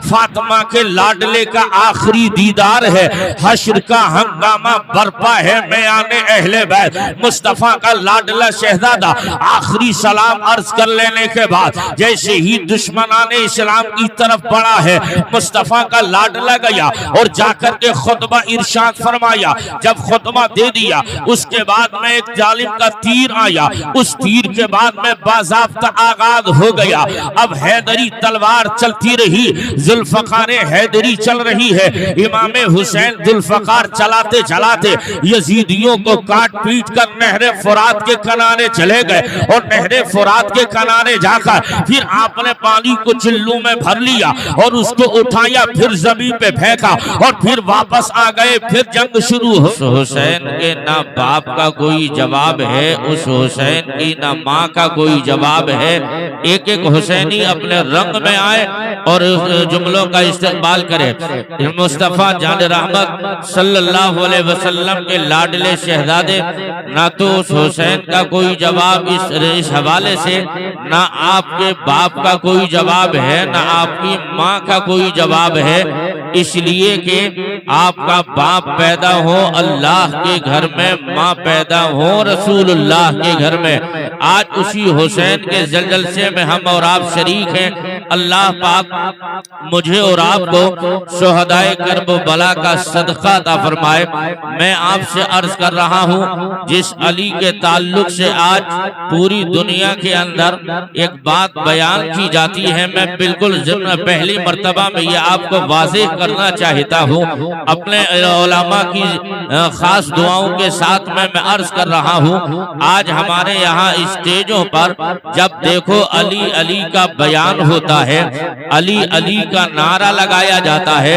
फातिमा के लाडले का आखिरी दीदार है, हश्र का हंगामा बरपा है, बयाने अहले बैत मुस्तफा का लाडला शहजादा आखिरी सलाम अर्ज कर लेने के बाद जैसे ही दुश्मनाने इस्लाम की तरफ बढ़ा है, मुस्तफा का लाडला गया और जाकर के खुतबा इरशाद फरमाया। जब खुतबा दे दिया उसके बाद में एक जालिम का तीर आया, उस तीर के बाद में बाज़ाब्ता आगाज हो गया। अब हैदरी तलवार चलती रही, जुल्फकार हैदरी चल रही है। इमाम हुसैन जुल्फकार चलाते चलाते यजीदियों को काट पीट कर नहरे फुरात के किनारे चले गए और नहरे फुरात के किनारे जाकर फिर आपने पानी को चिल्लू में भर लिया और उसको उठाया, फिर जमीन पे फेंका और फिर वापस आ गए। फिर जंग शुरू हो। हुसैन के ना बाप का कोई जवाब है, उस हुसैन की ना माँ का कोई जवाब है। एक एक हुसैनी अपने रंग में आए और जुमलों का इस्तेमाल करे। मुस्तफा जान रहमत सल्लल्लाहु अलैहि वसल्लम के लाडले शहजादे, ना तो उस हुसैन का कोई जवाब इस हवाले से, ना आपके बाप का कोई जवाब है, ना आपकी माँ का कोई जवाब है। इसलिए कि आपका बाप पैदा हो अल्लाह के घर में, माँ पैदा हो रसूलुल्लाह के घर में। आज उसी हुसैन के जलजलसे में हम और आप शरीक हैं। अल्लाह पाक मुझे और आपको शुहदाए करबला का सदका अता फरमाए। मैं आपसे अर्ज कर रहा हूँ, जिस अली के ताल्लुक से आज पूरी दुनिया के अंदर एक बात बयान की जाती है, मैं बिल्कुल पहली मर्तबा में ये आपको वाज़ेह करना चाहता हूँ। अपने उलमा की खास दुआओं के साथ मैं अर्ज कर रहा हूँ। आज हमारे यहाँ स्टेजों पर जब देखो अली अली का बयान होता है, अली अली का नारा लगाया जाता है,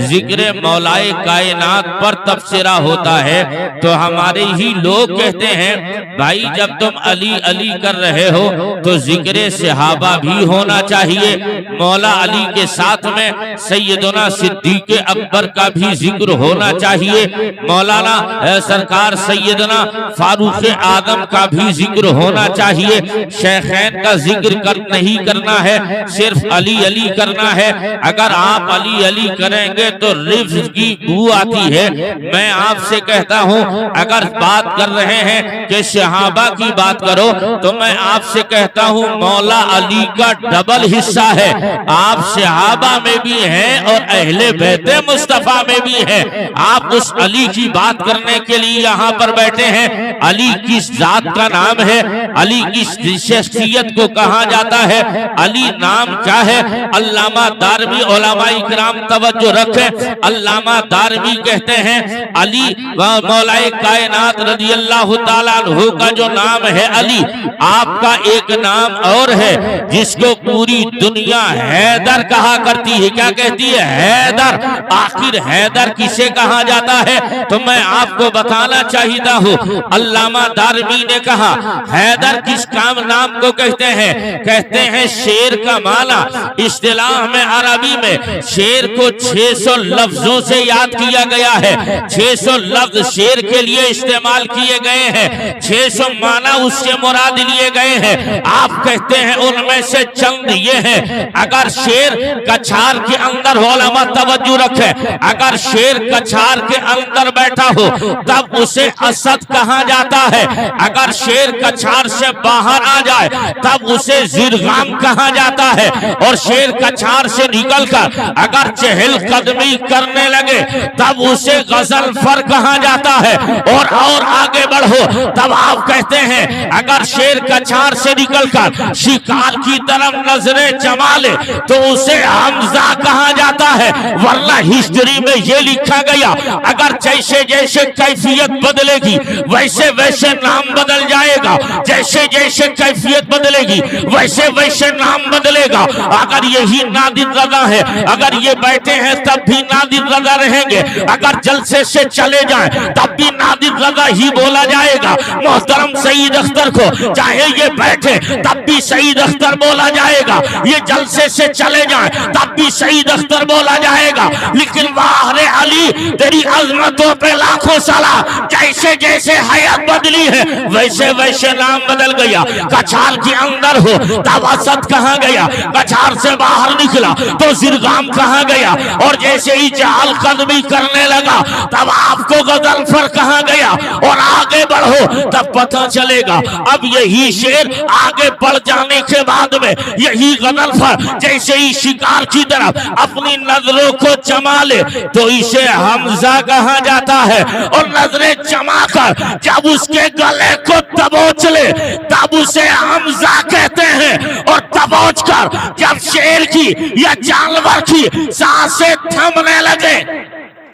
जिक्र मौलाए कायनात पर तबसरा होता है, तो हमारे ही लोग कहते हैं भाई जब तुम अली अली कर रहे हो तो जिक्र सहाबा भी होना चाहिए। मौला अली के साथ में सैयदना सिद्दीक अकबर का भी जिक्र होना चाहिए। मौलाना सरकार सैयदना फारूक आदम का भी जिक्र होना चाहिए। शेखैन का जिक्र नहीं करना है, सिर्फ अली अली करना है। अगर आप अली अली करेंगे तो रिफ्ज की बू आती है। मैं आपसे कहता हूँ, अगर बात कर रहे हैं कि सहाबा की बात करो, तो मैं आपसे कहता हूँ मौला अली का डबल हिस्सा है। आप सहाबा में भी हैं और अहले बैते मुस्तफा में भी हैं। आप उस अली की बात करने के लिए यहाँ पर बैठे हैं। अली किस जात का नाम है, अली किस शख्सियत को कहा जाता है, अली नाम क्या है? अल्लामा दारमी उलमाए किराम तवज्जो रखें। अल्लामा दारमी कहते हैं अली मौलाए कायनात रज़ियल्लाहु ताला अन्हु का जो नाम है अली, आपका एक नाम और है जिसको पूरी दुनिया हैदर कहा करती है। क्या कहती है? हैदर। आखिर हैदर किसे कहा जाता है? तो मैं आपको बताना चाहता हूँ। अल्लामा दारमी ने कहा हैदर किस काम नाम को कहते हैं? कहते हैं शेर का माना इस्तिलाह में अरबी में शेर को 600 लफ्जों से याद किया गया है। 600 लफ्ज शेर के लिए इस्तेमाल किए गए हैं, 600 माना उससे मुराद लिए गए हैं। आप कहते हैं उनमें से चंद ये हैं। अगर शेर कछार के अंदर उलमा तवज्जो रखे, अगर शेर कछार के अंदर बैठा हो तब उसे असद कहा जाता है। अगर शेर कछार से बाहर आ जाए तब उसे जिरगाम कहा जाता है। और शेर कछार से निकलकर अगर चहल कदमी करने लगे तब उसे गजलफर कहा जाता है। और आगे बढ़ो तब आप कहते हैं अगर शेर कछार से निकलकर शिकार की तरफ नजरें जमा ले तो उसे हमजा कहा जाता है। वरना हिस्ट्री में ये लिखा गया अगर जैसे जैसे कैफियत बदलेगी वैसे वैसे नाम बदल जाएगा, जैसे जैसे कैफियत बदलेगी वैसे वैसे नाम बदलेगा। अगर यही नादिर रजा है, अगर ये बैठे हैं तब भी नादिर रजा रहेंगे, अगर जलसे से चले जाएं तब भी नादिर रजा ही बोला जाएगा। मोहतरम सईद अख्तर को चाहे ये बैठे तब भी सईद अख्तर बोला जाएगा, ये जलसे से चले जाएं तब भी सईद अख्तर बोला जाएगा। जाएगा, लेकिन वाह रे अली तेरी अजमतों पे लाखों सलाम। जैसे जैसे हयात बदली है वैसे वैसे नाम बदल गया। कछार के अंदर हो तब असद कहाँ गया, कछार से बाहर निकला तो जिरगाम कहाँ गया, और जैसे ही चहल कदमी करने लगा तब आपको गदनफर कहाँ गया, और आगे बढ़ो तब पता चलेगा। अब यही शेर आगे बढ़ जाने के बाद में यही गदनफर जैसे ही शिकार की तरफ अपनी नजरों को जमा ले तो इसे हमजा कहा जाता है, और नजरें जमा कर जब उसके गले को दबोच ले तब उसे हमजा कहते हैं। और दबोच कर जब शेर की या जानवर की सांसें थमने लगे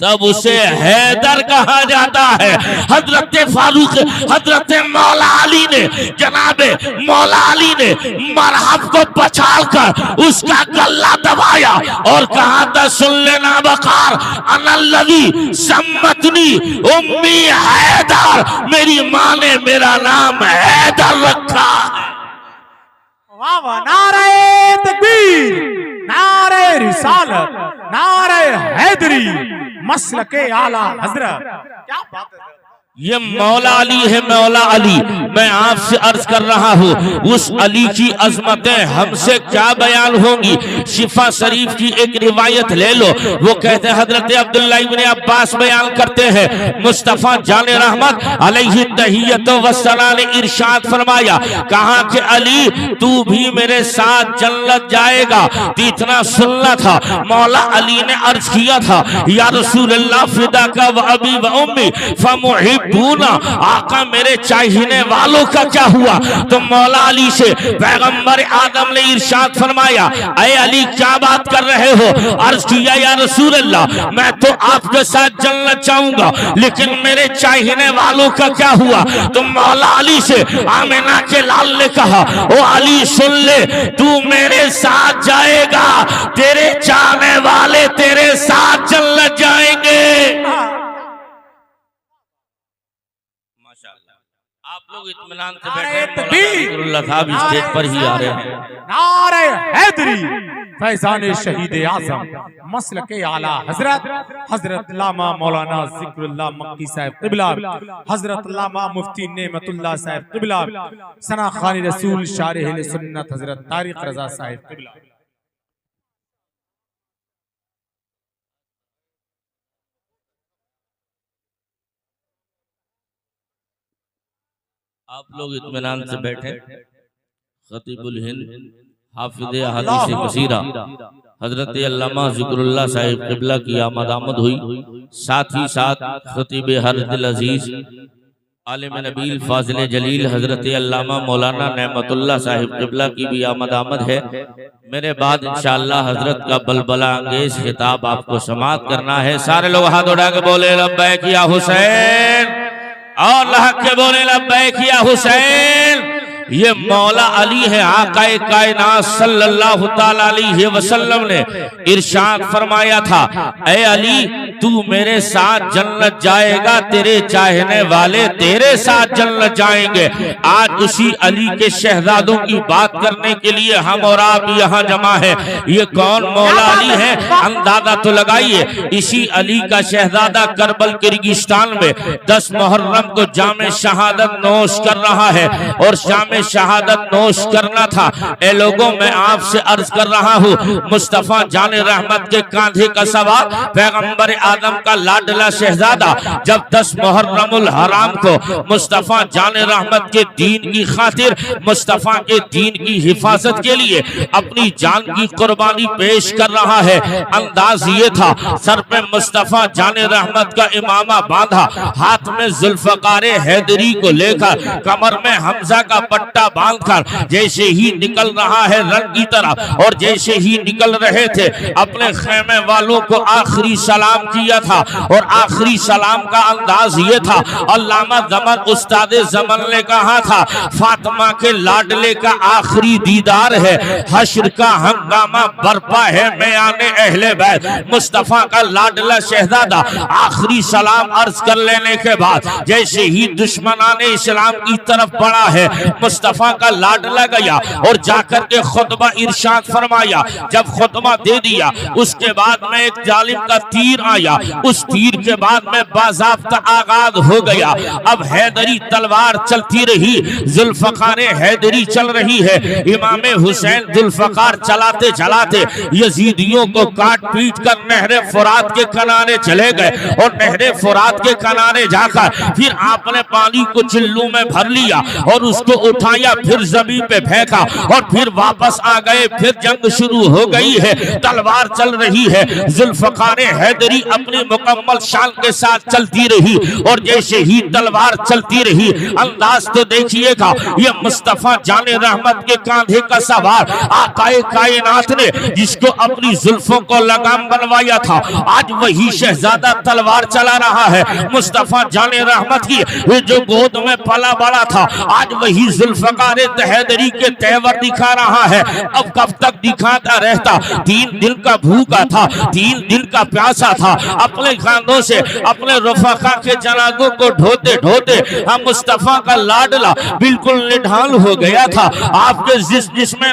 तब उसे हैदर कहा जाता है। हजरत फारूक हजरत मौला अली ने जनाबे मौला अली ने मरहब को पछाड़ कर उसका गला दबाया और कहा था सुन लेना बकार अनल्लवी सम्मतनी उम्मी हैदर, मेरी माँ ने मेरा नाम हैदर रखा है। वाह वाह, नारे तकबीर, नारे रिसालत, नारे हैदरी, मसलके आला हजरत। क्या बात है, ये मौला अली है, मौला अली। मैं आपसे अर्ज कर रहा हूँ उस अली की अजमतें हमसे क्या बयान होंगी। शिफा शरीफ की एक रिवायत ले लो, वो कहते हैं हजरत अब्दुल्ला इब्ने अब्बास बयान करते हैं मुस्तफा जान रहमत अलैहि तहियत व सलाम ने इरशाद फरमाया, कहा कि अली तू भी मेरे साथ जन्नत जाएगा। तो इतना सुनना था, मौला अली ने अर्ज किया था या रसूलल्लाह फिदा का व अबी व उम्मी फमुहिब बूना, आका मेरे चाहने वालों का क्या हुआ। तो मौला अली से पैगंबर आदम ने इरशाद फरमाया, ऐ अली क्या बात कर रहे हो। अर्ज किया या रसूल अल्लाह मैं तो आपके साथ जन्नत जाऊंगा, लेकिन मेरे चाहने वालों का क्या हुआ। तो मौला अली से आमिना के लाल ने कहा, ओ अली सुन ले, तू मेरे साथ जाएगा, तेरे चाहने वाले तेरे साथ जन्नत जाएंगे। आप लोग इत्मीनान से बैठे, साहब स्टेज पर ही आ रहे हैं। नारे हैदरी, फैजान शहीद आजम, मसलके आला हजरत, हजरत लामा मौलाना जिक्रुल्लाह मक्की साहब क़िबला, हजरत लामा मुफ्ती नेमतुल्लाह साहब क़िबला, सना खानी रसूल शारिह सुन्नत हजरत तारिक रजा साहब क़िबला। आप लोग इत्मीनान से बैठे। खतीबुल हिंद हाफिज़ अहादीस कसीरा हजरत अल्लामा ज़िक्रुल्लाह साहिब क़िबला की आमद हुई। साथ ही साथ खतीब हर दिल अजीज आलिम नबील फाजिल जलील हजरत अल्लामा मौलाना नेमतुल्लाह साहिब क़िबला की भी आमद है। मेरे बाद इंशाअल्लाह हजरत का बलबला अंगेज खिताब आपको समाअत करना है। सारे लोग हाथ उठा के बोले लब्बैक या हुसैन, और अल्लाह के बोले लब्बैक या हुसैन। ये मौला अली है, आकाए कायनात सल्लल्लाहु ताला अलैहि वसल्लम ने इरशाद फरमाया था, ऐ अली तू मेरे साथ जन्नत जाएगा, तेरे चाहने वाले तेरे साथ जन्नत जाएंगे। आज उसी अली के शहजादों की बात करने के लिए हम और आप यहाँ जमा है। ये कौन मौला अली है, अंदाजा तो लगाइए। इसी अली का शहजादा करबल किर्गिस्तान में 10 मुहर्रम को जामे शहादत नोश कर रहा है, और जामे शहादत नोश करना था। ए लोगों मैं आपसे अर्ज कर रहा हूँ, मुस्तफा जान रहमत के कांधे का सवार पैगंबर आदम का लाडला शहजादा जब 10 मुहर्रमुल हराम को मुस्तफा जान रहमत के दीन की खातिर, मुस्तफा के दीन की हिफाजत के लिए अपनी जान की कुर्बानी पेश कर रहा है। अंदाज ये था, सर पे मुस्तफा जान रहमत का इमामा बांधा, हाथ में जुल्फकारे हैदरी को लेकर, कमर में हमजा का पट्टा बांधकर जैसे ही निकल रहा है रन की तरफ, और जैसे ही निकल रहे थे अपने खेमे वालों को आखिरी सलाम किया था और आखिरी सलाम का अंदाज ये था। अल्लामा ज़मन उस्ताद ज़मन ने कहा था, फातिमा के लाडले का आखिरी दीदार है, हश्र का हंगामा बरपा है, मयाने अहले बैत। मुस्तफा का लाडला शहजादा आखिरी सलाम अर्ज कर लेने के बाद जैसे ही दुश्मनाने इस्लाम की तरफ बढ़ा है, मुस्तफा का लाडला गया और जाकर के खुतबा इरशाद फरमाया। जब खुतबा दे दिया उसके बाद में एक जालिम का तीर आया, उस तीर के बाद में बाज़ाब्ता आगाज हो गया। अब हैदरी तलवार चलती रही, जुल्फकार हैदरी चल रही है। इमाम हुसैन जुल्फकार चलाते चलाते यजीदियों को काट पीट कर नहरे फुरात के किनारे चले गए और नहरे फुरात के किनारे जाकर फिर आपने पानी को चिल्लू में भर लिया और उसको उठाया, फिर जमीन पे फेंका और फिर वापस आ गए। फिर जंग शुरू हो गई है, तलवार चल रही है। जुल्फकार हैदरी अपनी मुकम्मल शान के साथ चलती रही और जैसे ही तलवार चलती रही, अंदाज तो देखिएगा, ये मुस्तफा जाने रहमत के कांधे का सवार आकाए कायनात ने जिसको अपनी जुल्फों को लगाम बनवाया था, आज वही शहजादा तलवार चला रहा है। मुस्तफा जाने रहमत की जो गोद में पला बड़ा था, आज वही जुल्फकार हैदरी के तेवर दिखा रहा है। अब कब तक दिखाता रहता? 3 दिन का भूखा था, 3 दिन का प्यासा था। अपने खानों से अपने रफाका के जनाजों को ढोते ढोते हम मुस्तफा का लाडला बिल्कुल निढाल हो गया था। आपके जिसमें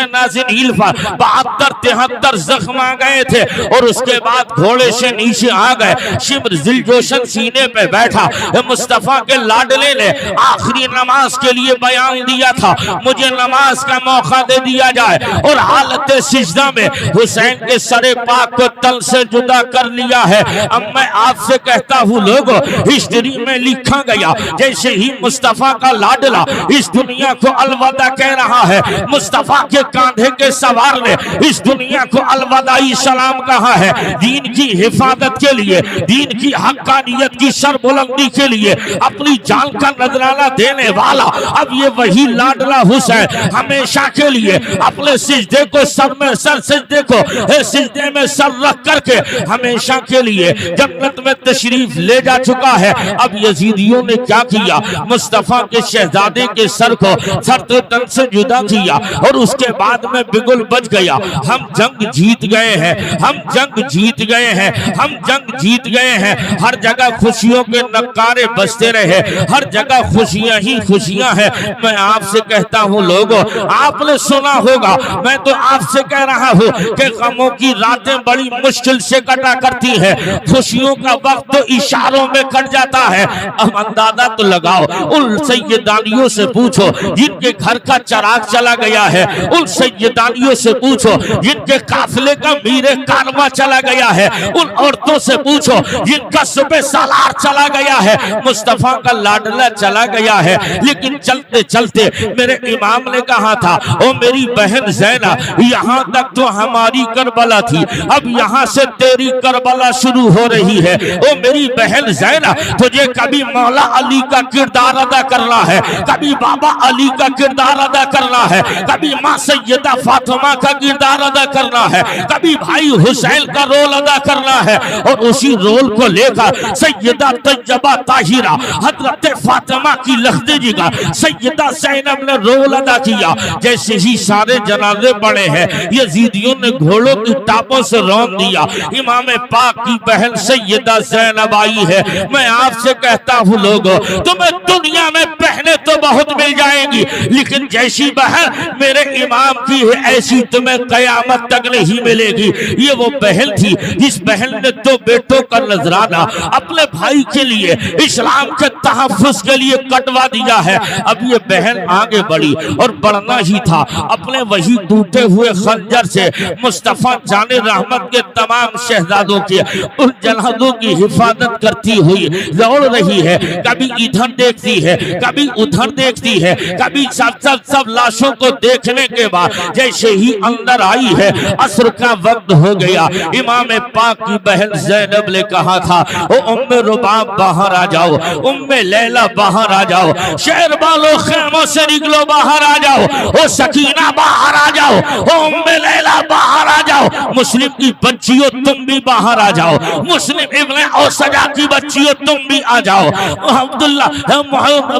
नाज़िनील पर 72-73 जख्म आ गए थे और उसके बाद घोड़े से नीचे आ गए। शिब्र जिलजोशन सीने पे बैठा। मुस्तफा के लाडले ने आखिरी नमाज के लिए बयान दिया था, मुझे नमाज का मौका दे दिया जाए, और हालत सिजदा में हुसैन के सरे पाक को तल से जुदा कर लिया है। अब मैं आपसे कहता हूँ लोगों, हिस्ट्री में लिखा गया जैसे ही मुस्तफा का लाडला इस दुनिया को अलविदा कह रहा है, मुस्तफा के कांधे के सवार ने इस दुनिया को अलविदाई सलाम कहा है। दीन की हिफाजत के लिए, दीन की हक्कानियत की सरबुलंदी के लिए अपनी जान का नजराना देने वाला अब ये वही लाडला हुसैन हमेशा के लिए अपने सिजदे को सर में सर सिजदे को सिजदे में सर रख करके हमेशा के लिए जन्नत में तशरीफ ले जा चुका है। अब यजीदियों ने क्या किया? मुस्तफा के शहजादे के सर को सर तन से जुदा किया और उसके बाद में बिगुल बच गया। हम जंग जीत गए हैं, हम जंग जीत गए हैं, हम जंग जीत गए हैं। हर जगह खुशियों के नक्कारे बजते रहे, हर जगह खुशियां ही खुशियां हैं। मैं आपसे कहता हूं लोगों, आपने सुना होगा, मैं तो आपसे कह रहा हूं कि गमों की रातें बड़ी मुश्किल से कटा करती है, खुशियों का वक्त तो इशारों में कट जाता है। अब अंदाजा तो लगाओ, उन सैयदानियों से पूछो जिनके घर का चराग चला गया है, उन सैयदानियों से पूछो जिनके काफिले का मीरे कारवा चला गया है, उन औरतों से पूछो जिनका सुबह सालार चला गया है, मुस्तफा का लाडला चला गया है। लेकिन चलते चलते मेरे इमाम ने कहा था, ओ मेरी बहन ज़ैना, यहाँ तक तो हमारी करबला थी, अब यहाँ से तेरी करबला शुरू हो रही है। ओ मेरी बहन ज़ैना, तुझे कभी मौला अली का किरदार अदा करना है, कभी बाबा अली का किरदार अदा करना है, कभी माँ सैयदा फातिमा का किरदार अदा करना है, कभी भाई हुसैन का रोल अदा करना है। और उसी रोल को लेकर सैयदा तैयबा ताहिरा हजरत फातिमा की लख्दजी का सैयदा ज़ैनब ने रोल अदा किया। जैसे ही सारे जनाजे पड़े हैं, यजीदियों ने घोड़ों की टापों से रौंद दिया। इमाम पाक की बहन सैयदा ज़ैनब आई है। मैं आपसे कहता हूँ लोगों, तुम्हें दुनिया में बहनें तो बहुत मिल जाएंगी, लेकिन जैसी बहन मेरे इमाम की है ऐसी तुम्हें कयामत तक नहीं मिलेगी। ये वो बहन थी जिस बहन ने तो बेटों का नजराना अपने भाई के लिए, इस्लाम के तहफ्फुज़ के लिए कटवा दिया है। अब ये बहन आगे बढ़ी और बढ़ना ही था। अपने वही टूटे हुए खंजर से मुस्तफा जाने रहमत के तमाम शहजादों के उन जनाजों की हिफाजत करती हुई दौड़ रही है। कभी इधर देखती है, कभी उधर देखती है, कभी सब लाशों को देखने के बाद जैसे ही अंदर आई है, असर का वक्त हो गया। इमाम पाक की बहन ज़ैनब ने कहा था, ओ उम्मे रुबाब बाहर आ जाओ, उम्मे लैला बाहर आ जाओ, शहर वालों खेमों से निकलो बाहर आ जाओ, ओ सकीना बाहर आ जाओ, ओ उम्मे लैला बाहर आ जाओ। जाओ, मुस्लिम की बच्चियों तुम भी बाहर आ जाओ, मुस्लिम इब्ने औसजा की बच्चियों तुम भी आ जाओ। अब्दुल्ला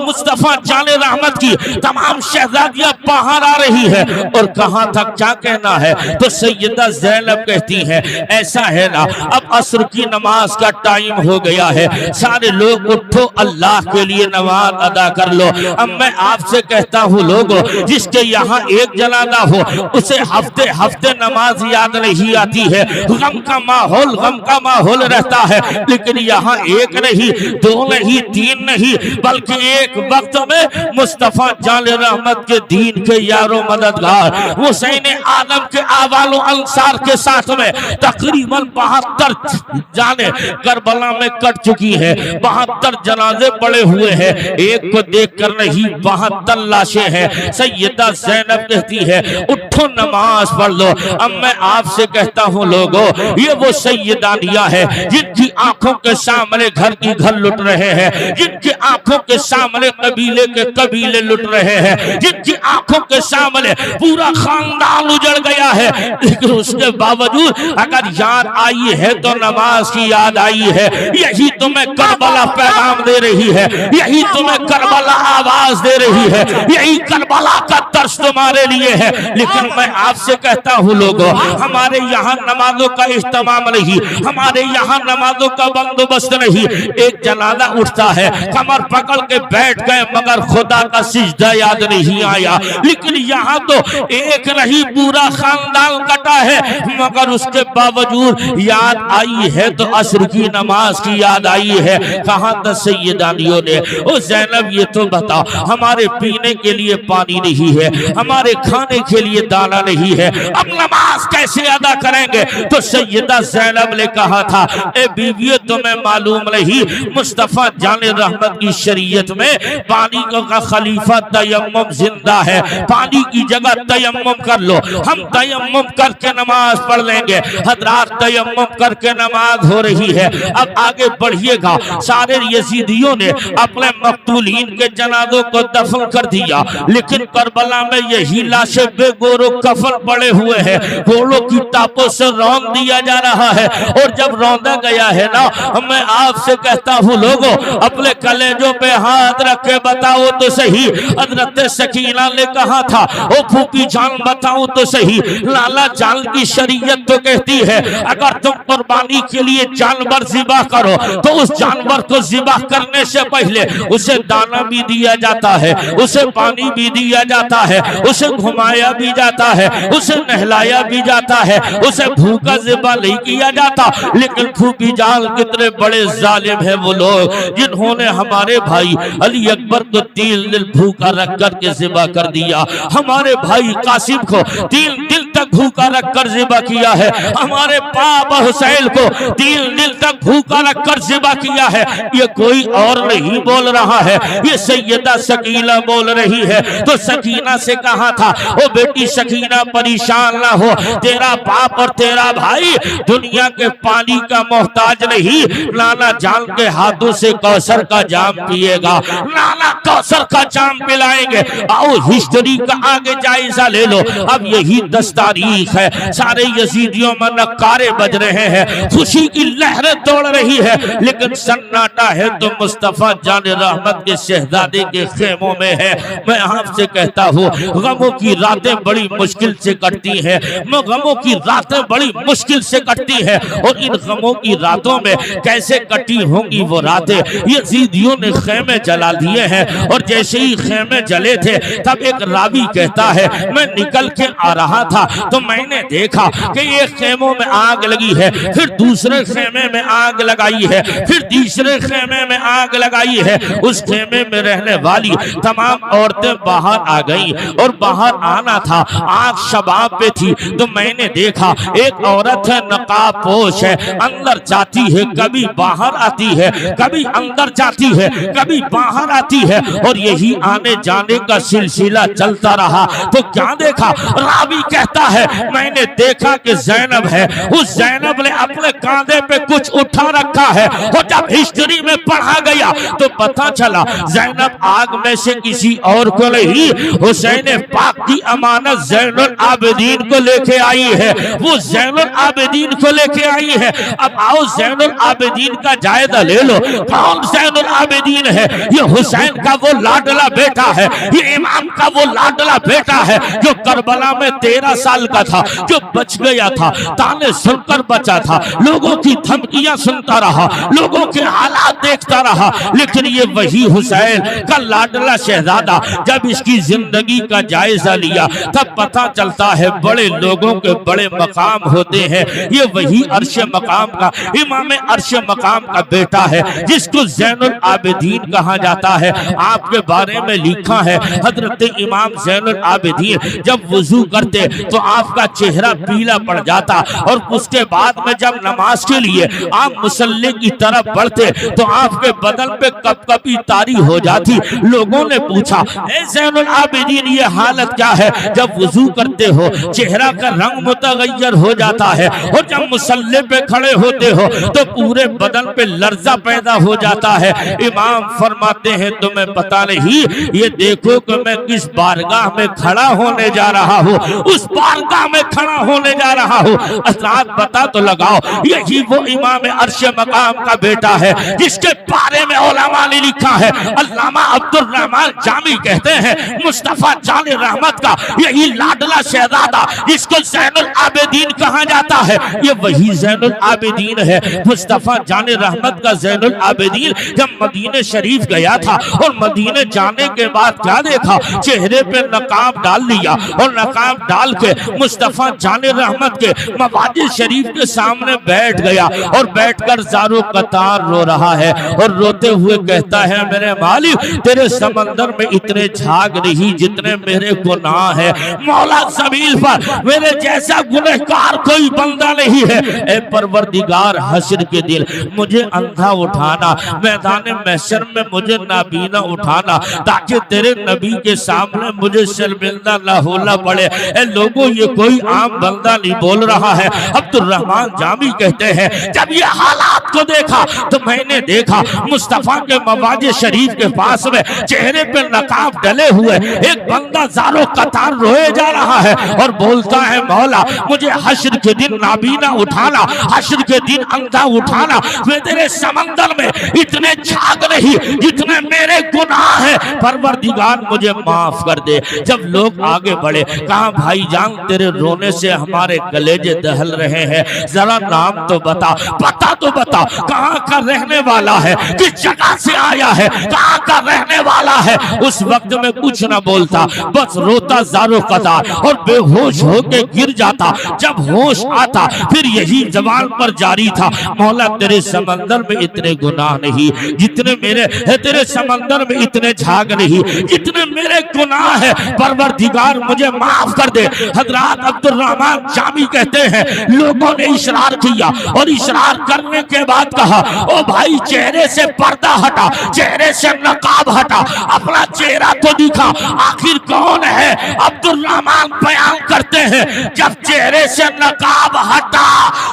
मुस्तफा जाने रहमत की तमाम शहजादियां बाहर आ रही है। और कहां तक क्या कहना है, तो सैयदा ज़ैनब कहती है ऐसा है ना, अब असर की नमाज का टाइम हो गया है, सारे लोग उठो अल्लाह के लिए नमाज अदा कर लो। अब मैं आपसे कहता हूँ लोगों, जिसके यहाँ एक जनाजा हो उसे हफ्ते हफ्ते नमाज याद नहीं आती है, गम का माहौल रहता है। लेकिन यहाँ एक नहीं, दो नहीं, तीन नहीं, बल्कि एक वक्त में मुस्तफा जान रहमत के दीन के यारों मददगार हुसैन आदम के आवालो अंसार के साथ में तकरीबन 72 जाने करबला में कट चुकी है, 72 जनाजे पड़े हुए हैं, एक को देख कर नहीं 72 लाशें हैं। सैयदा ज़ैनब कहती है उठो नमाज पढ़ लो। अब मैं आपसे कहता हूँ लोगों, ये वो सैयदानियां है जिनकी आंखों के सामने घर की घर लुट रहे हैं, जिनकी आंखों के सामने कबीले के कबीले लुट रहे हैं, जिनकी आंखों के सामने पूरा खानदान उजड़ गया है। लेकिन उसके बावजूद अगर याद आई है तो नमाज की याद आई है। यही तुम्हें करबला पैगाम दे रही है, यही तुम्हें करबला आवाज दे रही है, यही करबला का दर्श तुम्हारे लिए है। लेकिन मैं आपसे कहता हूँ लोगों, हमारे यहाँ नमाजों का इस्तेमाल नहीं, हमारे यहाँ नमाजों का बंदोबस्त नहीं। एक जनाजा उठता है, कमर पकड़ के बैठ गए, मगर खुदा का सिजदा याद नहीं आया। लेकिन यहाँ तो एक नहीं पूरा खानदान कटा है, मगर उसके बावजूद याद आई है तो असर की नमाज की याद आई है। कहाँ तक सैयदानियों ने, ओ ज़ैनब ये तो बताओ, हमारे पीने के लिए पानी नहीं है, हमारे खाने के लिए दाना नहीं है, अब नमाज कैसे अदा करेंगे? तो सैयदा ज़ैनब ने कहा था, ए बीवियों तुम्हें मालूम नहीं, मुस्तफा जाने रहमत की शरीयत में पानी का खलीफा तयम्मुम जिंदा है, पानी की जगह तयम्मुम कर लो, हम तयम्मुम करके नमाज पढ़ लेंगे। हजरात तयम्मुम करके नमाज हो रही है। अब आगे बढ़िएगा, सारे यजीदियों ने अपने मकतूलीन के जनाजों को दफन कर दिया, लेकिन करबला में यही लाशें बेगोरो कफन पड़े हुए हैं, घोड़ों की टापों से रौंद दिया जा रहा है। और जब रौंदा गया है ना, मैं आपसे कहता हूँ लोगों, अपने कलेजों पे हाथ रख के बताओ तो सही, हजरत सकीना ने कहा था, ओ फूफी जान बताओ तो सही, लाला जान की शरीयत तो कहती है अगर तुम कुर्बानी के लिए जानवर ज़िबा करो तो उस जानवर को ज़िबा करने से पहले उसे दाना भी दिया जाता है, उसे पानी भी दिया जाता है, उसे घुमाया भी जाता है, उसे नहलाया भी जाता है, उसे भूखा ज़िबा नहीं किया जाता। लेकिन फूफी जान कितने बड़े जालिम है वो लोग जिन्होंने हमारे भाई अली अकबर को 3 दिन भूखा रख कर के ज़िबा कर दिया, हमारे भाई कासिम को 3 दिन तक भूखा रख कर ज़िबा किया है, हमारे पापा हुसैन को 3 दिन तक भूखा रख कर ज़िबा किया है। ये कोई और नहीं बोल रहा है, ये सैयदा सकीना बोल रही है। तो सकीना से कहा था, ओ बेटी सकीना परेशान ना हो, तेरा बाप और तेरा भाई दुनिया के पानी का मोहताज नहीं, नाना जान के हाथों से कौसर का जाम पिएगा, नाना कौसर का जाम पिलाएंगे। आओ हिस्ट्री का आगे जायजा ले लो। अब यही 10 तारीख है, सारे यजीदियों में नकारे बज रहे हैं, खुशी की लहरें दौड़ रही है, लेकिन सन्नाटा है तो मुस्तफा जान रहमत के शहजादे के खेमों में है। मैं आपसे कहता हूँ गमों की रातें बड़ी मुश्किल से कटती हैं, गमों की रातें बड़ी मुश्किल से कटती है। और इन गमों की रातों में कैसे कटी होंगी वो रातें, यजीदियों ने खेमे जला दिए हैं। और जैसे ही खेमे जले थे तब एक रावी कहता है, मैं निकल के आ रहा था तो मैंने देखा कि एक खेमों में आग लगी है, फिर दूसरे खेमे में आग लगाई है, फिर तीसरे खेमे में आग लगाई है। उस खेमे में रहने वाली तमाम औरतें बाहर आ गईं और बाहर आना था, आग शबाब पे थी। तो मैंने देखा एक औरत है, नकाब पोश है, अंदर जाती है, कभी बाहर आती है, कभी अंदर जाती है, कभी बाहर आती है, और यही आने जाने का सिलसिला चलता रहा। तो क्या देखा, रावी कहता है, मैंने देखा कि जैनब है, उस जैनब ने अपने कांधे पे कुछ उठा रखा है। और जब हिस्ट्री में पढ़ा गया तो पता चला जैनब आग में से किसी और को नहीं, हुसैन पाक की अमानत ज़ैनुल आबिदीन को लेके आई है, वो ज़ैनुल आबिदीन को लेके आई है। अब आओ ज़ैनुल आबिदीन का जायजा ले लो। कौन ज़ैनुल आबिदीन है? ये हुसैन का वो लाडला बेटा है, ये इमाम का वो लाडला बेटा है जो करबला में 13 साल का था, जो बच गया था, ताने सुनकर बचा था, लोगों की धमकियां सुनता रहा, लोगों के हालात देखता रहा। लेकिन ये वही हुसैन का लाडला शहजादा जब इसकी जिंदगी का जायजा लिया तब पता चलता है बड़े लोगों के बड़े मकाम होते हैं। ये वही अर्श मकाम का, इमाम अर्श मकाम का बेटा है जिसको ज़ैनुल आबिदीन कहा जाता है। आपके बारे में लिखा है हजरत इमाम ज़ैनुल आबिदीन जब वुजू करते तो आपका चेहरा पीला पड़ जाता, और उसके बाद में जब नमाज के लिए आप मुसल्ले की तरफ बढ़ते तो आपके बदन पे कपकपी तारी हो जाती। लोगों ने पूछा, ए ज़ैनुल आबिदीन ये हालत क्या है? जब वुजू करते हो चेहरा का रंग मुतगय्यर हो जाता है, और जब मुसल्ले पे खड़े होते हो तो पूरे बदन पे लर्जा पैदा हो जाता है। इमाम फरमाते हैं तुम्हें पता नहीं, ये देखो कि मैं किस बारगाह में खड़ा होने जा रहा हूँ, उस बारगाह में खड़ा होने जा रहा हूँ। हज़रात पता तो लगाओ, यही वो इमाम अर्श मकाम का बेटा है जिसके बारे में उलमा ने लिखा है। अल्लामा अब्दुल रहमान जामी कहते हैं मुस्तफा जान रहमत का यही लाडला शहजादा जिसको ज़ैनुल आबिदीन कहा जाता है, ये वही ज़ैनुल आबिदीन है। मुस्तफा जान रहमत का ज़ैनुल आबिदीन जब मदीने शरीफ गया था और मदीने जाने के बाद क्या देखा, चेहरे पे नकाब डाल लिया और नकाब डाल के मुस्तफा जान रहमत के मवाजिद शरीफ के सामने बैठ गया और बैठकर ज़ारो कतार रो रहा है और रोते हुए कहता है मेरे मालिक तेरे समंदर में इतने झाग नहीं जितने मेरे गुनाह है। मौला ज़मीन पर मेरे जैसा गुनहगार कोई बंदा नहीं है। ए परवरदिगार हश्र के दिन मुझे अंधा उठाना, मैदान महशर में मुझे नाबीना उठाना, ताकि तेरे नबी के सामने मुझे शर्मिंदा ना होना पड़े। ए लोगों ये कोई आम बंदा नहीं बोल रहा है। अब्दुल रहमान जामी कहते हैं जब ये हालात को देखा तो मैंने देखा मुस्तफा के मवाजिद शरीफ के पास में चेहरे पे नकाब डले हुए एक बंदा ज़ारो कतार रोए जा रहा है और बोलता है मौला मुझे हश्र के दिन नाबीना उठाना, हश्र के दिन अंधा उठाना। मैं तेरे समंदर में इतने झाग नहीं जितने मेरे गुनाह है, परवरदिगार मुझे माफ कर दे। जब लोग आगे बढ़े कहा भाईजान तेरे रोने से हमारे कलेजे दहल रहे हैं, जरा नाम तो बता, पता तो बता, कहाँ का रहने वाला है, किस जगह से आया है, कहाँ का रहने वाला है। उस वक्त में कुछ ना बोलता, बस रोता ज़ारो कतार और बेहोश होके गिर जाता। जब होश आता फिर यही जबान पर जारी था मौला तेरे समंदर में इतने गुनाह नहीं जितने मेरे है, तेरे समंदर में इतने झाग नहीं जितने मेरे गुनाह है, परवरदिगार मुझे माफ कर दे। हजरत अब्दुल रहमान जामी कहते हैं लोगों ने इशरार किया और इशरार करने के बाद कहा ओ भाई चेहरे से पर्दा हटा, चेहरे से नकाब हटा, अपना चेहरा तो दिखा, आखिर कौन है। अब्दुल रहमान बयान करते हैं जब चेहरे से नकाब हटा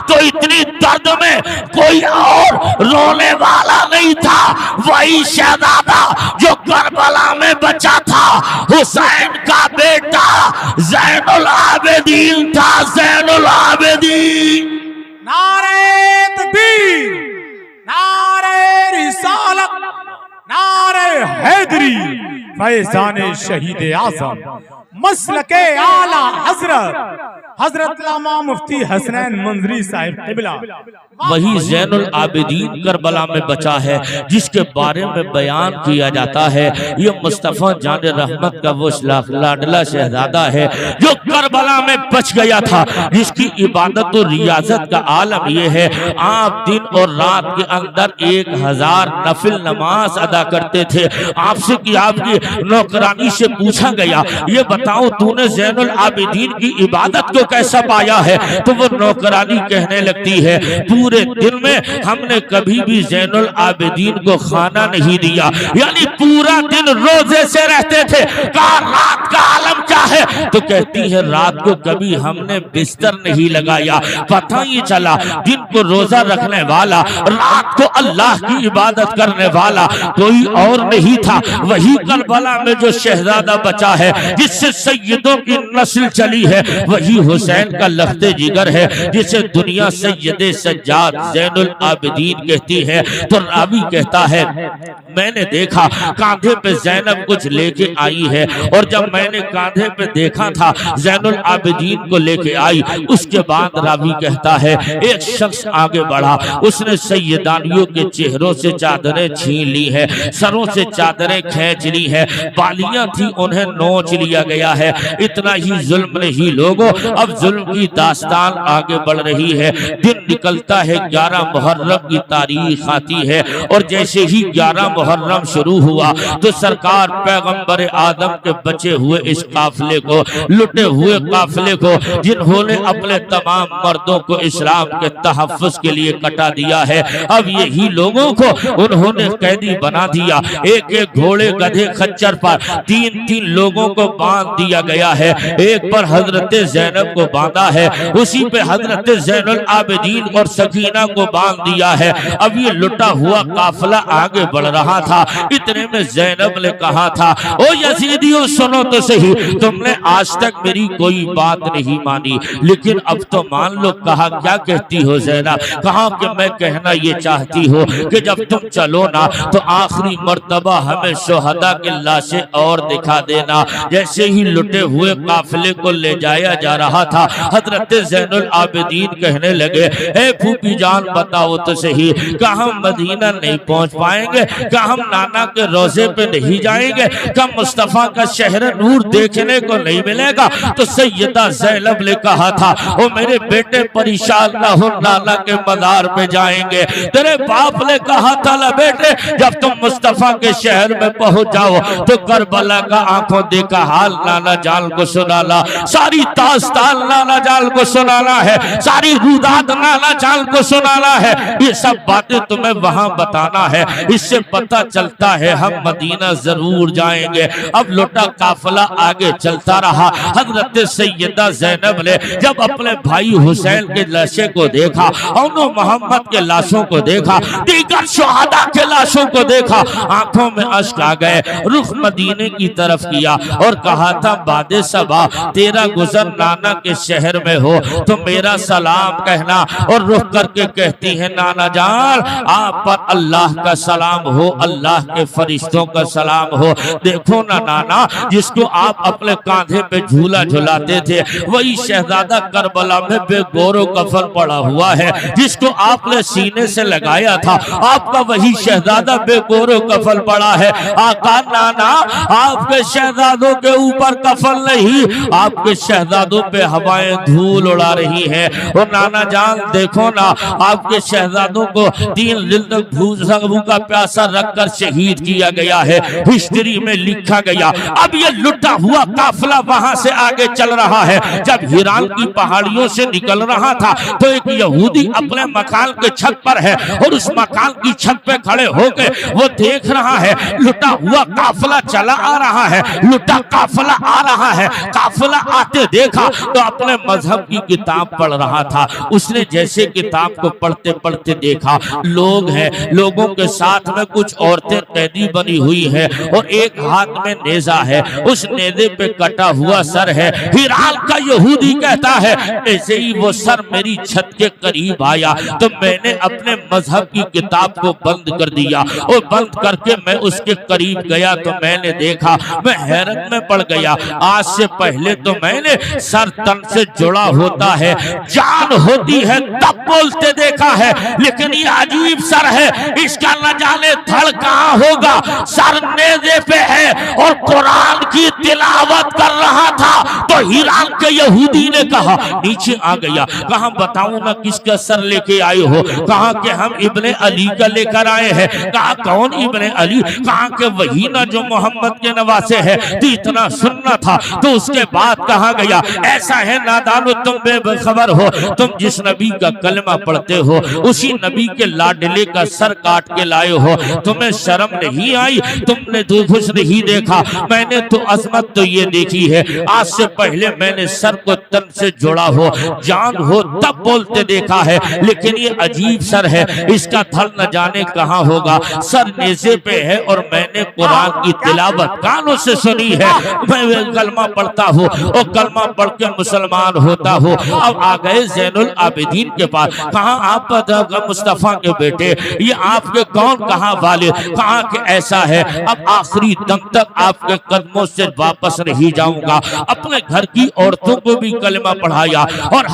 तो इतनी दर्द में कोई और रोने वाला नहीं था, वही शहजादा जो करबला में बचा था, हुसैन का बेटा ज़ैनुल आबिदीन था, ज़ैनुल आबिदीन। नारे तकबीर, नारे रिसालत, नारे हैदरी, फैज़ान शहीद आज़म मसलके आला हजरत लामा मुफ्ती हसनैन मंजरी साहिब क़िबला। वही ज़ैनुल आबिदीन करबला में बचा है जिसके बारे में बयान किया जाता है। ये मुस्तफ़ा जान रहमत का वो लाडला शहजादा है जो करबला में बच गया था, जिसकी इबादत और रियाजत का आलम यह है आप दिन और रात के अंदर 1000 नफिल नमाज अदा करते थे। आपसे कि आपकी नौकरानी से पूछा गया ये बताओ तूने ज़ैनुल आबिदीन की इबादत को कैसा पाया है, तो वो नौकरानी कहने लगती है पूरे दिन में हमने कभी भी ज़ैनुल आबिदीन को खाना नहीं दिया, यानी पूरा दिन रोजे से रहते थे। कहा रात का आलम क्या है? तो कहती है रात को कभी हमने बिस्तर नहीं लगाया, पता ही चला दिन को रोजा रखने वाला, रात को अल्लाह की इबादत करने वाला कोई और नहीं था। वही करबला में जो शहजादा बचा है, जिससे सैयदों की नस्ल चली है, वही हुसैन का लख्ते जिगर है, जिसे दुनिया सैयदे सज्जाद ज़ैनुल आबिदीन कहती है। तो रावी कहता है मैंने देखा कांधे पे ज़ैनब कुछ लेके आई है, और जब मैंने कांधे पे देखा था ज़ैनुल आबिदीन को लेके आई, उसके बाद रावी कहता है एक शख्स आगे बढ़ा, उसने सैयदानियों के चेहरों से चादरें छीन ली है, सरों से चादरें खींच ली है, बालियां थी उन्हें नोच लिया गया है। इतना ही जुल्म नहीं लोगों, अब जुल्म की दास्तान आगे बढ़ रही है। दिन निकलता है, 11 मुहर्रम की तारीख आती है, और जैसे ही 11 मुहर्रम शुरू हुआ तो सरकार पैगंबर आदम के बचे हुए इस काफिले को, लुटे हुए काफिले को, जिन्होंने अपने तमाम मर्दों को इस्लाम के तहफ्फुज़ के लिए कटा दिया है, अब यही लोगों को उन्होंने कैदी बना दिया। एक एक घोड़े गधे खच्चर पर 3-3 लोगों को बांध दिया गया है। एक पर हजरत ज़ैनब को बांधा है, उसी पे हजरत ज़ैनुल आबिदीन और सकीना को बांध दिया है। अब ये लुटा हुआ काफिला आगे बढ़ रहा था। इतने में ज़ैनब ने कहा था ओ यजीदियों सुनो तो सही, तुमने आज तक मेरी कोई बात नहीं मानी, लेकिन अब तो मान लो। कहा क्या कहती हो ज़ैनब? कहा कि मैं कहना ये चाहती हूँ कि जब तुम चलो ना तो आखिरी मर्तबा हमें शोहदा की लाशें और दिखा देना। जैसे ही लुटे हुए काफिले को ले जाया जा रहा था, हजरत ज़ैनुल आबिदीन कहने लगे ए फूफी जान बताओ तो सही, क्या हम मदीना नहीं पहुंच पाएंगे? क्या हम नाना के रोजे पे नहीं जाएंगे? क्या मुस्तफा का शहर नूर देखने को नहीं मिलेगा? तो सैयदा ज़ैनब ने कहा था ओ मेरे बेटे परेशान ना हो, नाना के मज़ार पे जाएंगे। तेरे बाप ने कहा था ना बेटे, जब तुम मुस्तफा के शहर में पहुंच जाओ तो करबला का आंखों देखा हाल नाना जान को सुनाना, सारी तास्तान नाना जान को सुनाना है, सारी रुदात नाना जान को सुनाना है। ये सब बातें तुम्हें वहां बताना है। इससे पता चलता है हम मदीना जरूर जाएंगे। अब लुटा काफिला आगे चलता रहा। हजरत सैयदा ज़ैनब ने जब अपने भाई हुसैन के लाशे को देखा, और मोहम्मद के लाशों को देखा, दीगर शहादा के लाशों को देखा, आंखों में अश्क आ गए। रुख मदीने की तरफ किया और कहा था बादे सबा तेरा गुजर नाना के शहर में हो तो मेरा सलाम कहना। और रुख करके कहती है नाना जान आप पर अल्लाह का सलाम हो, अल्लाह के फरिश्तों का सलाम हो। देखो ना नाना, जिसको आप अपने कांधे पे झूला झुलाते थे वही शहजादा करबला में बेगोरो कफन पड़ा हुआ है, जिसको आपने सीने से लगाया था आपका वही शहजादा बेगोरो कफन पड़ा है। आका नाना आपके शहजादों के ऊपर कफन नहीं, आपके शहजादों पे हवाएं धूल उड़ा रही है। और नाना जान देखो ना, आपके शहजादों को 3 दिन तक भूखा प्यासा रखकर शहीद किया गया है, हिस्ट्री में लिखा गया। अब ये लुटा हुआ काफिला वहां से आगे चल रहा है। जब हिरान की पहाड़ियों से निकल रहा था तो एक यहूदी अपने मकान के छत पर है, और उस मकान की छत पे खड़े होकर वो देख रहा है लुटा हुआ काफिला चला आ रहा है, लुटा काफिला आ रहा है। काफिला आते देखा तो अपने मजहब की किताब पढ़ रहा था। उसने जैसे किताब को पढ़ते पढ़ते देखा लोग हैं, लोगों के साथ में कुछ औरतें कैदी बनी हुई है, और एक हाथ में नेजा है, उस नेजे पे कटा हुआ सर है। हिराल का यहूदी कहता है ऐसे ही वो सर मेरी छत के करीब आया तो मैंने अपने मजहब की किताब को बंद कर दिया, और बंद करके मैं उसके करीब गया तो मैंने देखा, मैं हैरत में पड़ गया। आज से पहले तो मैंने सर तन से जुड़ा होता है, जान होती है तब बोलते देखा है, लेकिन ये अजीब सर है, इसका न जाने धड़ कहाँ होगा। सर नेज़े पे है और कुरान की तिलावत कर रहा था। तो हिरान के यहूदी ने कहा नीचे आ गया, कहा बताऊं ना किसका सर लेके आए हो? कहा कि हम इब्ने अली का लेकर आए हैं। कहा कौन इब्ने अली? कहा कि वही ना जो मोहम्मद के नवासे है। तो इतना सुनना था। तो उसके बाद कहा गया ऐसा है नादानो तुम बेखबर हो, तुम जिस नबी का कलमा पढ़ते हो उसी नबी के लाडले का सर काट के लाए हो, तुम्हें शर्म नहीं आई? तुमने तो कुछ नहीं देखा? मैंने तो अजमत तो ये देखी है। आज से पहले मैंने सर को तन से जोड़ा हो, जान हो तब बोलते देखा है, लेकिन ये अजीब सर है, इसका धड़ न जाने कहाँ होगा। सर नेज़े पे है और मैंने कुरान की तिलावत कानों से सुनी है। मैं कलमा पढ़ता हूँ और कलमा पढ़ के मुसलमान होता हूँ। अब आ गए ज़ैनुल आबिदीन के पास, कहाँ आप मुस्तफा के बेटे, ये आपके कौन, कहाँ वाले, कहाँ के ऐसा है। अब आखिरी दम तक आपके कदमों से वापस नहीं जाऊंगा। अपने घर की औरतों को भी कलमा पढ़ाया और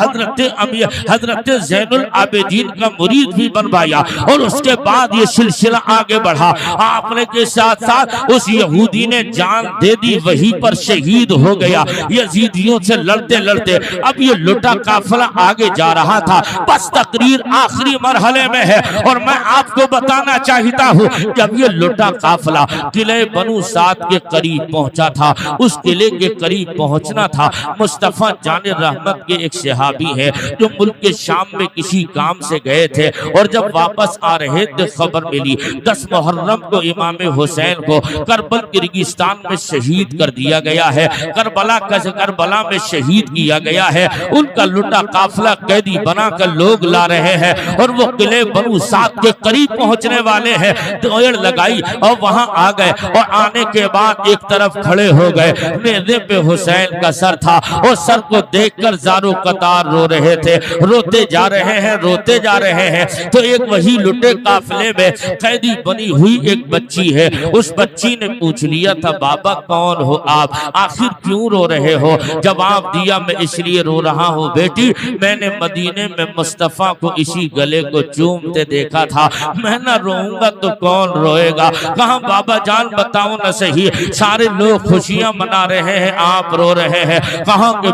हजरत ज़ैनुल आबिदीन का मुरीद भी बनवाया। और उसके बाद ये सिलसिला आगे बढ़ा। आपने के साथ साथ उस यहूदी ने जान दे दी, वहीं पर शहीद हो गया यजीदियों से लड़ते लड़ते। अब ये लुटा काफिला आगे जा रहा था, बस तकरीर आखिरी मरहले में है। और मैं आपको बताना चाहता हूँ, जब ये लुटा काफिला किले बनु साद के करीब पहुंचा था, उस किले के करीब पहुंचना था, मुस्तफा जाने रहमत के एक सहाबी है जो मुल्क के शाम में किसी काम से गए थे, और जब वापस आ रहे थे खबर मिली 10 मुहर्रम को इमाम हुसैन को करबल किर्गिस्तान में शहीद कर दिया गया है, करबला में शहीद किया गया है। उनका लुटा काफिला कैदी बनाकर लोग ला रहे हैं और वो किले बनु साद के करीब पहुंचने वाले हैं। दौड़ लगाई और वहां आ गए, और आने के बाद एक तरफ खड़े हो गए। नेज़े पे हुसैन का सर था और सर को देखकर ज़ारो कतार रो रहे थे, रोते जा रहे हैं, रोते जा रहे हैं। तो एक वही लुटे काफिले में कैदी बनी हुई एक बच्ची है, उस बच्ची ने पूछ लिया था, बाबा कौन हो आप, आखिर क्यों रो रहे हो। जवाब दिया, मैं इसलिए रो रहा हूँ बेटी, मैंने मदीने में मुस्तफा को इसी गले को चूमते देखा था, मैं न रोऊंगा तो कौन रोएगा। कहा बाबा जान बताओ न सही, सारे लोग खुशियां मना रहे हैं, आप रो रहे हैं। कहा कि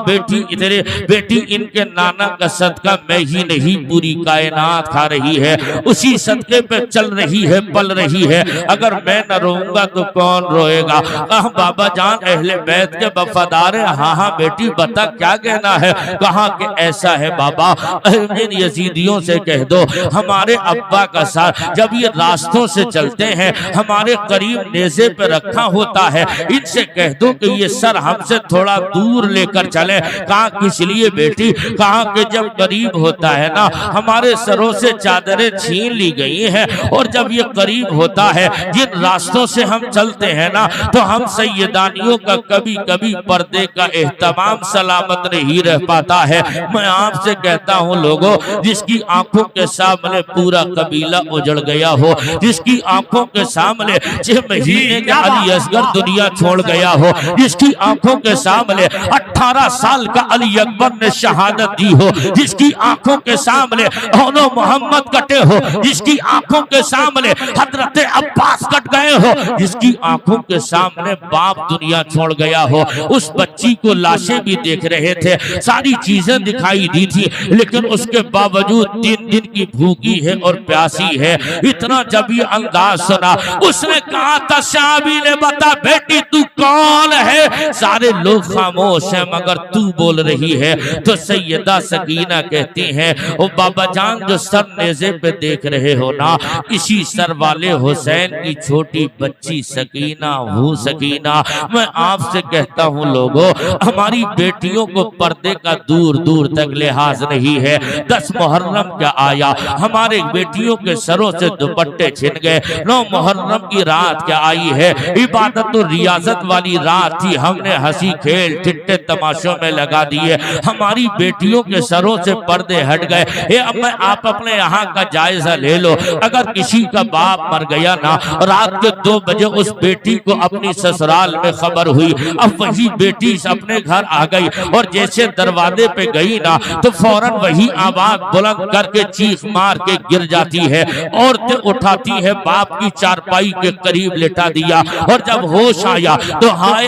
बेटी इनके नाना का सदका मैं ही नहीं पूरी कायनात खा रही है, उसी सदके पे चल रही है, पल रही है, अगर मैं न रोऊंगा तो कौन रोएगा। कहा बाबा जान अहले बैत के वफादार है। हाँ हाँ बेटी बता क्या कहना है। कहा कि ऐसा है बाबा, इन यजीदियों से कह दो हमारे अब्बा का सर जब ये रास्तों से चलते हैं हमारे करीब नेज़े पे रखा होता है, इनसे कह दो कि ये सर हमसे थोड़ा दूर लेकर चले। कहा किस लिए बेटी। कहा कि जब करीब होता है ना, हमारे सरों से चादरें छीन ली गई हैं, और जब ये करीब होता है जिन रास्तों से हम चलते हैं ना, तो हम सैयदानियों का कभी कभी पर्दे का एहतमाम सलामत नहीं रह पाता है। मैं आपसे कहता हूँ लोगों, जिसकी आंखों के सामने पूरा कबीला उजड़ गया हो, जिसकी आंखों के सामने 6 महीने का अली असगर दुनिया छोड़ गया हो, जिसकी आंखों के सामने 18 साल का अली अकबर ने शहादत दी हो, जिसकी आंखों के सामने दोनों मोहम्मद कटे हो, जिसकी आंखों के सामने हजरत अब्बास कट गए हो, जिसकी आंखों के सामने बाप दुनिया छोड़ गया हो, उस बच्ची को लाशें भी देख रहे थे, सारी चीजें दिखाई दी थी, लेकिन उसके बावजूद 3 दिन की भूखी है और प्यासी है। इतना जब ये अंदाज सुना, उसने कहा था शाबी ने बता बेटी तू कौन है। सारे लोग खामोश हैं मगर तू बोल रही है। तो सैयदा सकीना कहती हैं, ओ बाबा जान जो सर नेज़े पे देख रहे हो ना, इसी सर वाले हुसैन की छोटी बच्ची सकीना हूँ। सकीना मैं आपसे कहता हूँ लोगों, हमारी बेटियों को पर्दे का दूर दूर तक लिहाज नहीं है। 10 मुहर्रम क्या आया, हमारे बेटियों के सरों से दुपट्टे छिन गए। 9 मुहर्रम की रात क्या आई है, इबादत और रियाजत वाली रात थी, हमने हंसी खेल ठिट्ठे तमाशों में लगा दिए, हमारी बेटियों के सरों से पर्दे हट गए। अब मैं आप अपने यहाँ का जायजा ले लो, अगर किसी का बाप मर गया ना, रात के 2 बजे उस बेटी को अपनी ससुराल में खबर हुई, अब वही बेटी अपने घर आ गई और जैसे दरवाजे पे गई ना, तो फौरन वही आवाज बुलंद करके चीख मार के गिर जाती है। औरतें उठाती है, बाप की चारपाई के करीब लेटा दिया, और जब होश आया तो हाय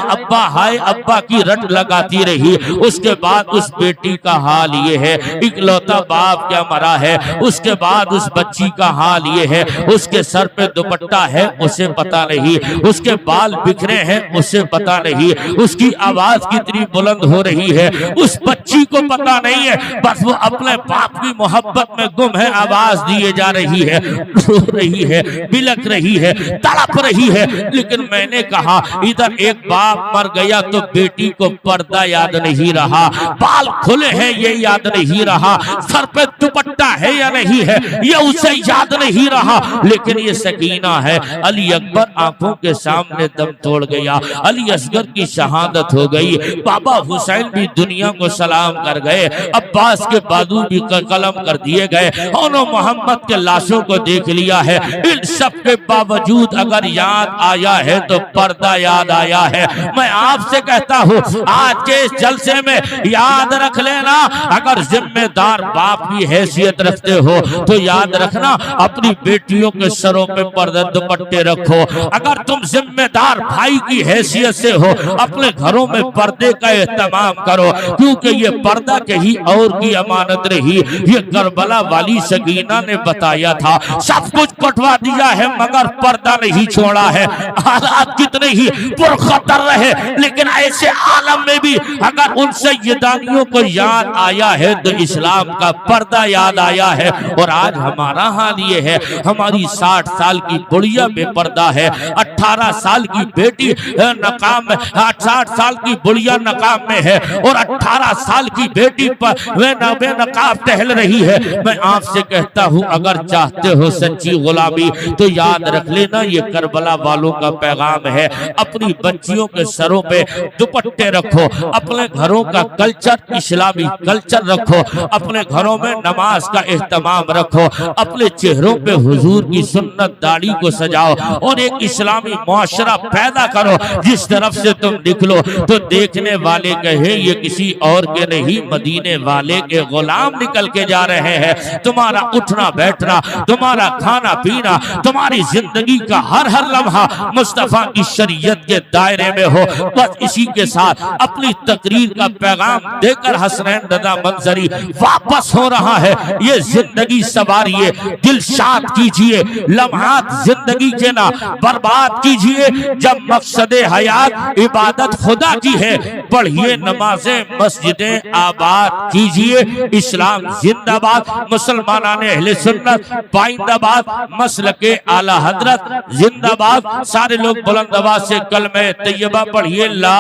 अब्बा की रट लगाती रही। उसके बाद उस बेटी का हाल ये है, इकलौता बाप क्या मरा है। उसके बाद उस बच्ची का हाल ये है, उसके सर पे दुपट्टा है उसे पता नहीं, उसके बाल बिखरे हैं उसे पता नहीं, उसकी आवाज कितनी बुलंद हो रही है उस बच्ची को पता नहीं है। बस वो अपने बाप की मोहब्बत में गुम है, आवाज दिए जा रही है, रो रही है, बिलक रही है, तड़प रही है। लेकिन मैंने कहा इधर एक बाप मर मर गया तो बेटी को पर्दा याद नहीं रहा, बाल खुले हैं ये याद नहीं रहा, सर पे दुपट्टा है या नहीं है ये उसे याद नहीं रहा। लेकिन ये सकीना है, अली अकबर आंखों के सामने दम तोड़ गया, अली असगर की शहादत हो गई, बाबा हुसैन भी दुनिया को सलाम कर गए, अब्बास के बाजू भी कलम कर दिए गए, और मोहम्मद के लाशों को देख लिया है। इन सब के बावजूद अगर याद आया है तो पर्दा याद आया है। मैं आपसे कहता हूँ आज के इस जलसे में याद रख लेना, अगर जिम्मेदार बाप की हैसियत रखते हो तो याद रखना अपनी बेटियों के सरों पे पर्दा दुपट्टे रखो। अगर तुम जिम्मेदार भाई की हैसियत से हो अपने घरों में पर्दे का एहतमाम करो, क्योंकि ये पर्दा कहीं और की अमानत रही। ये करबला वाली सकीना ने बताया था, सब कुछ कटवा दिया है मगर पर्दा नहीं छोड़ा है। हालात कितने ही पुरखतर रहे लेकिन ऐसे आलम में भी अगर उन सय्यदानियों को याद आया है तो इस्लाम का पर्दा याद आया है। और आज हमारा हाल ये है, हमारी 60 साल की बुढ़िया बेपर्दा है, 18 साल की बेटी नकाब में, 60 साल की बुढ़िया नकाब में है और 18 साल की बेटी पर नकाब टहल रही है। मैं आपसे कहता हूँ अगर चाहते हो सच्ची गुलामी तो याद रख लेना ये करबला वालों का पैगाम है। अपनी बच्चियों के सरों पे दुपट्टे रखो, अपने घरों का कल्चर इस्लामी कल्चर रखो, अपने घरों में नमाज का एहतमाम रखो, अपने चेहरों पे हुजूर की सुन्नत दाढ़ी को सजाओ और एक इस्लामी मुआशरा पैदा करो। जिस तरफ से तुम निकलो तो देखने वाले कहे ये किसी और के नहीं मदीने वाले के गुलाम निकल के जा रहे हैं। तुम्हारा उठना बैठना, तुम्हारा खाना पीना, तुम्हारी जिंदगी का हर हर लम्हा मुस्तफा की शरीयत के दायरे में हो। बस इसी के साथ अपनी तकरीर का पैगाम देकर हसनैन रज़ा मंजरी वापस हो रहा है। ये जिंदगी सवारिए, दिलशाद कीजिए, लम्हात जिंदगी के ना बर्बाद कीजिए। जब मकसद हयात इबादत खुदा की है, पढ़िए नमाजें मस्जिदें आबाद कीजिए। इस्लाम जिंदाबाद, मुसलमानाने अहले सुन्नत पाइंदाबाद, मसलके आला हजरत जिंदाबाद। सारे लोग बुलंद आवाज से कलमे तैयबा पढ़िए, ला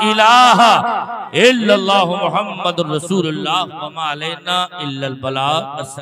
इलाहा इल्लल्लाहु मुहम्मदुर रसूलुल्लाह व मा अलैना इल्लल बलाग।